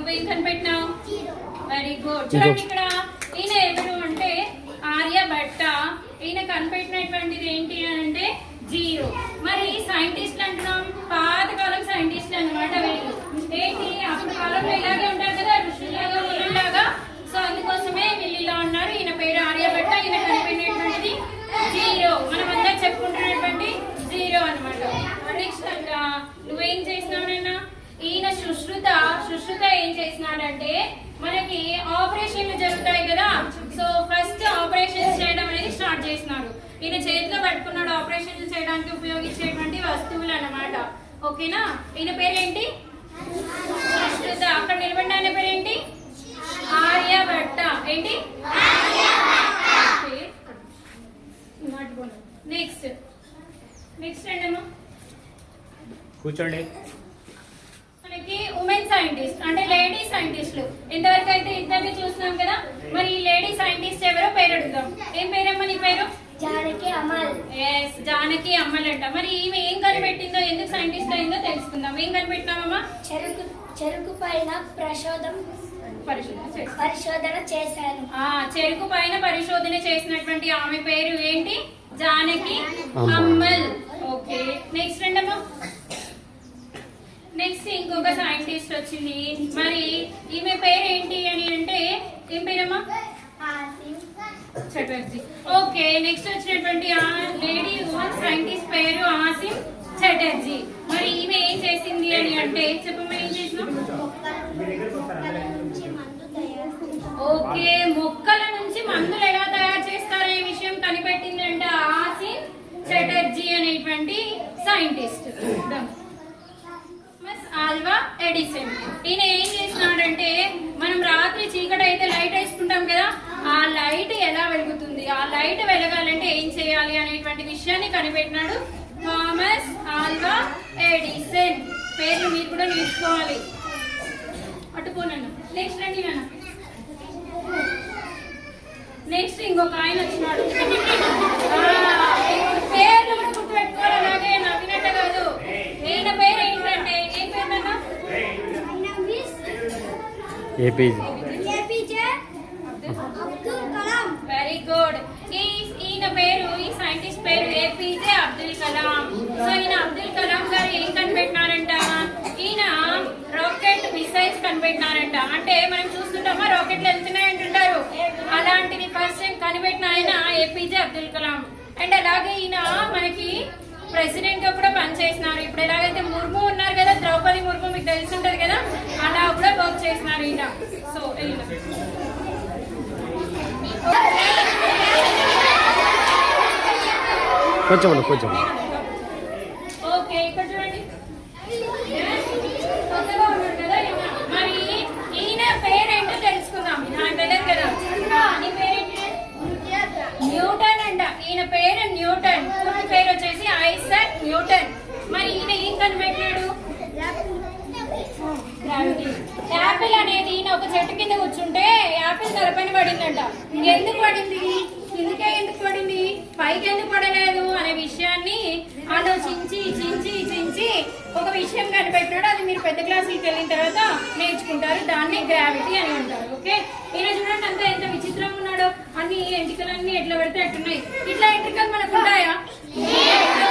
నువ్వేం కనిపెట్టినావు? Very good. చూడండి ఇక్కడ ఈయన ఎవరు అంటే ఆర్యభట్ట. ఈయన కనిపెట్టినటువంటిది ఏంటి అంటే 0. మరి సైంటిస్ట్ అంటున్నాం, పాతకాలం సైంటిస్ట్ అన్నమాట వీళ్ళు. ఏంటి అప్పుడు కాలంలో ఇలాగే ఉంటారు కదా, ఋషుల్లాగా మునుల్లాగా. సో అందుకోసమే వీళ్ళు ఇలా ఉన్నారు. ఈయన పేరు ఆర్యభట్ట. ఈయన కనిపెట్టినటువంటిది 0. మనం అందరూ చెప్పుకుంటున్నటువంటి 0 అనమాట. నెక్స్ట్ నువ్వేం చేసినావునన్నా? ఈయన సుశ్రుత ఏం చేసినాడంటే మనకి ఆపరేషన్లు జరుగుతాయి కదా, సో ఫస్ట్ ఆపరేషన్స్ చేయడం అనేది స్టార్ట్ చేసినాడు. ఈయన చేతిలో పట్టుకున్నాడు ఆపరేషన్లు చేయడానికి ఉపయోగించేటువంటి వస్తువులు అన్నమాట. ఓకేనా? ఈయన పేరేంటి? సుశ్రుత. అక్కడ నిలబడిన ఆయన పేరేంటి? ఆర్యభట్ట. ఏంటి? నెక్స్ట్ ఏంటమ్మా? కూర్చోండి. మనకి ఉమెన్ సైంటిస్ట్ అంటే లేడీ సైంటిస్టులు ఇంతవరకు అయితే ఇద్దరిని చూస్తున్నాం కదా. మరి ఈ లేడీ సైంటిస్ట్ ఎవరో పేరు అడుగుదాం. ఏం పేరమ్మా నీ పేరు? జానకి అమల్. ఎస్, జానకి అమ్మల్ అంట. మరి ఈమె ఏం కనిపెట్టిందో, ఎందుకు సైంటిస్ట్ అయిందో తెలుసుకుందాం. ఏం కనిపెట్టినామమ్మా? చెరుకు పైన పరిశోధన చేశాను. చెరుకు పైన పరిశోధన చేసినటువంటి ఆమె పేరు ఏంటి? జానకి అమ్మల్. ఓకే, నెక్స్ట్ రండమ్మా. నెక్స్ట్ ఇంకొక సైంటిస్ట్ వచ్చింది. మరి ఈమె పేరు ఏంటి అని అంటే ఏం పేరమ్మా? చటర్జీ. ఓకే, నెక్స్ట్ వచ్చినటువంటి ఆ లేడీ ఉమెన్ సైంటిస్ట్ పేరు ఆసిమ్ చటర్జీ. మరి ఈమె ఏం చేసింది అని అంటే చెప్పమ్మా, ఏం చేసినాం? ఓకే, మొక్కల నుంచి మందులు ఎలా తయారు చేస్తారనే విషయం కనిపెట్టిందంట ఆసిమ్ చటర్జీ అనేటువంటి సైంటిస్ట్. Alva Edison. ఈయన ఏం చేసినాడంటే మనం రాత్రి చీకటి అయితే లైట్ వేసుకుంటాం కదా, ఆ లైట్ ఎలా వెలుగుతుంది, ఆ లైట్ వెలగాలంటే ఏం చేయాలి అనేటువంటి విషయాన్ని కనిపెట్టినాడు థామస్ ఆల్వా ఎడిసన్. పేర్లు మీరు కూడా నేర్చుకోవాలి. అటుపోనన్నా. నెక్స్ట్ రండి నాన్న. నెక్స్ట్ ఇంకొక ఆయన వచ్చినాడు. పేర్లు కూడా గుర్తుపెట్టుకోవాలి, అలాగే నవ్వినట్టు కాదు. ఈయన పేరు ఏంటంటే ఏం పేరున్నా? APJ Abdul Kalam. Very good. ఈయన పేరు, ఈ సైంటిస్ట్ పేరు ఏపీజే అబ్దుల్ కలాం. సో ఈయన అబ్దుల్ కలాం గారు ఏం కనిపెట్టినారంట? ఈయన రాకెట్ మిసైల్స్ కనిపెట్టినారంట. అంటే మనం చూస్తుంటామా రాకెట్లు వెళ్తున్నాయి అంటుంటారు, అలాంటిది ఫస్ట్ టైం కనిపెట్టిన ఆయన ఏపీజే అబ్దుల్ కలాం. అండ్ అలాగే ఈయన మనకి ప్రెసిడెంట్ గా కూడా పనిచేసినారు. ఇప్పుడు ఎలాగైతే ముర్ము ఉన్నారు కదా, ద్రౌపది ముర్ము మీకు తెలుసుంటది కదా, అలా కూడా వర్క్ చేసినారు ఈయన. సో కొంచెం ఓకే, ఇక్కడ చూడండి. కొత్తగా ఉన్నాడు కదా ఈయన. మరి ఈయన పేరేంటో తెలుసుకుందాం. నాకు తెలియదు కదా. నీ పేరేంటి? న్యూటన్ అంట. ఈయన పేరు న్యూటన్. పూర్తి పేరు వచ్చేసి ఐసాక్ న్యూటన్. మరి ఈయన ఏం కనిపెట్టాడు? గ్రావిటీ. యాపిల్ అనేది ఈయన ఒక చెట్టు కింద కూర్చుంటే యాపిల్ తలపైన పడిందంట. ఎందుకు పడింది, కిందకే ఎందుకు పడింది, పైకి ఎందుకు పడలేదు అనే విషయాన్ని ఆలోచించి ఒక విషయం కనిపెట్టాడు. అది మీరు పెద్ద క్లాసులకు వెళ్ళిన తర్వాత నేర్చుకుంటారు. దాన్ని గ్రావిటీ అని అంటారు. ఓకే, ఈయన చూడండి అంతా ఎంత విచిత్రంగా ఉన్నాడో. అన్ని ఎంటికలన్నీ ఎట్లా పెడితే అట్టున్నాయి. ఇట్లా ఎంటికలు మనకు ఉంటాయా?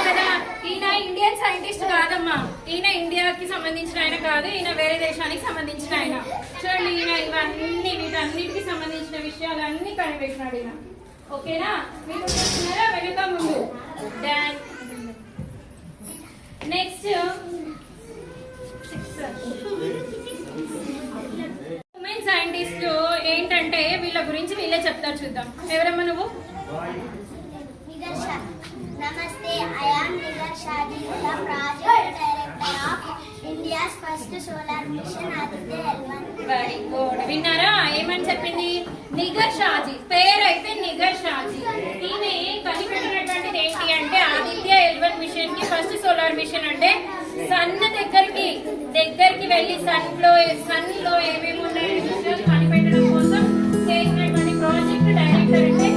కదా. ఈయన ఇండియన్ సైంటిస్ట్ కాదమ్మా. ఈయన ఇండియాకి సంబంధించిన ఆయన కాదు, ఈయన వేరే దేశానికి సంబంధించిన ఆయన. చూడండి, ఈయన ఇవన్నీ వీటన్నిటికి సంబంధించిన విషయాలన్నీ కనిపెట్టినాడు ఈయన. ఓకేనా? మీరు చూస్తున్నారా వెనుక ముందు? నెక్స్ట్ ఉమెన్ సైంటిస్టులు ఏంటంటే వీళ్ళ గురించి వీళ్ళే చెప్తారు. చూద్దాం. ఎవరమ్మా నువ్వు? నమస్తే, I am Nigar Shadi, the project director of India's first solar mission Aditya L1. Very good. విన్నారా ఏమని చెప్పింది? నిగర్ షాజీ. పేరు అయితే నిగర్ షాజీ. ఈమె కనిపెట్టినటువంటిది ఏంటి అంటే ఆదిత్య L1 మిషన్ కి ఫస్ట్ సోలార్ మిషన్. అంటే సన్ దగ్గరికి వెళ్ళి సన్ లో ఏమేమి ఉన్నాయని కనిపెట్టడం కోసం చేసినటువంటి ప్రాజెక్ట్ డైరెక్టర్ అంటే